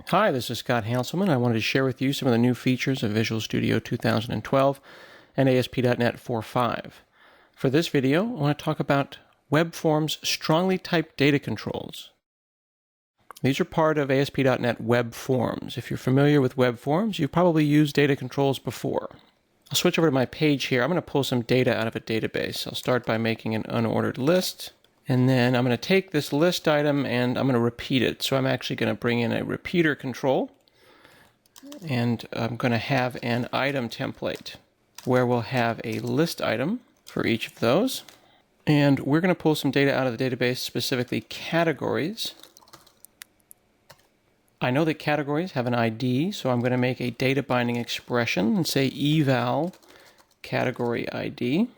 Hi, this is Scott Hanselman. I wanted to share with you some of the new features of Visual Studio 2012 and ASP.NET 4.5. For this video, I want to talk about Web Forms strongly typed data controls. These are part of ASP.NET Web Forms. If you're familiar with Web Forms, you've probably used data controls before. I'll switch over to my page here. I'm going to pull some data out of a database. I'll start by making an unordered list. And then I'm going to take this list item and I'm going to repeat it. So I'm actually going to bring in a repeater control. And I'm going to have an item template where we'll have a list item for each of those. And we're going to pull some data out of the database, specifically categories. I know that categories have an ID, so I'm going to make a data binding expression and say eval category ID.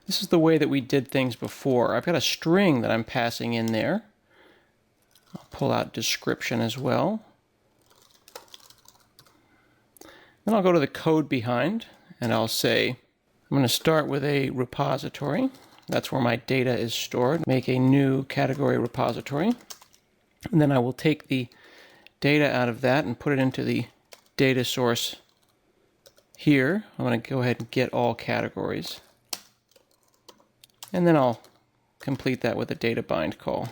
This is the way that we did things before. I've got a string that I'm passing in there. I'll pull out description as well. Then I'll go to the code behind and I'll say, I'm going to start with a repository. That's where my data is stored. Make a new category repository. And then I will take the data out of that and put it into the data source here. I'm going to go ahead and get all categories. And then I'll complete that with a data bind call.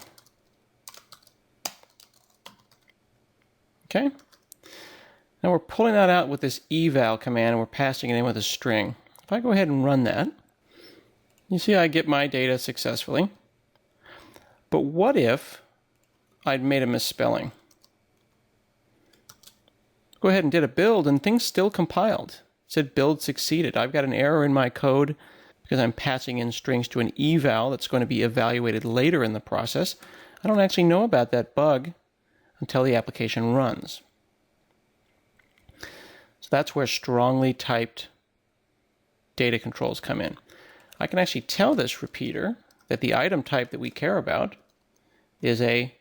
Okay. Now we're pulling that out with this eval command and we're passing it in with a string. If I go ahead and run that, you see I get my data successfully. But what if I'd made a misspelling? Go ahead and did a build and things still compiled. It said build succeeded. I've got an error in my code because I'm passing in strings to an eval that's going to be evaluated later in the process. I don't actually know about that bug until the application runs. So that's where strongly typed data controls come in. I can actually tell this repeater that the item type that we care about is a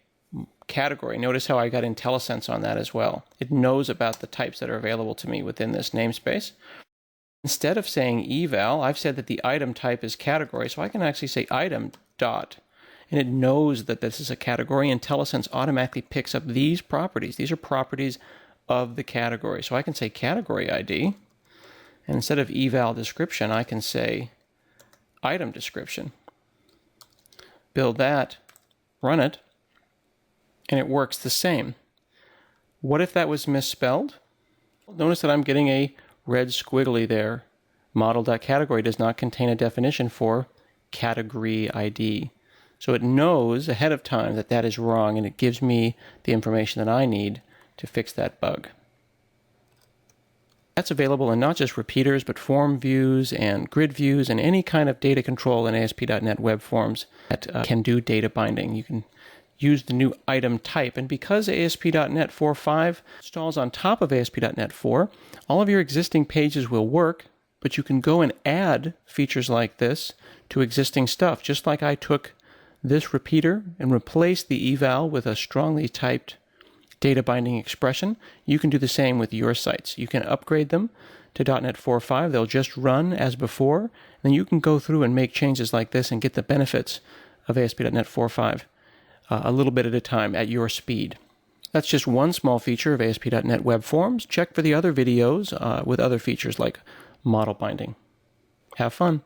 category. Notice how I got IntelliSense on that as well. It knows about the types that are available to me within this namespace. Instead of saying eval, I've said that the item type is category, so I can actually say item dot, and it knows that this is a category. IntelliSense automatically picks up these properties. These are properties of the category. So I can say category ID, and instead of eval description, I can say item description. Build that, run it, and it works the same. What if that was misspelled? Notice that I'm getting a red squiggly there. Model.category does not contain a definition for category ID. So it knows ahead of time that that is wrong, and it gives me the information that I need to fix that bug. That's available in not just repeaters, but form views and grid views and any kind of data control in ASP.NET Web Forms that can do data binding. You can use the new item type, and because ASP.NET 4.5 installs on top of ASP.NET 4, all of your existing pages will work, but you can go and add features like this to existing stuff, just like I took this repeater and replaced the eval with a strongly typed data binding expression. You can do the same with your sites. You can upgrade them to .NET 4.5. They'll just run as before, and then you can go through and make changes like this and get the benefits of ASP.NET 4.5 a little bit at a time at your speed. That's just one small feature of ASP.NET Web Forms. Check for the other videos with other features like model binding. Have fun.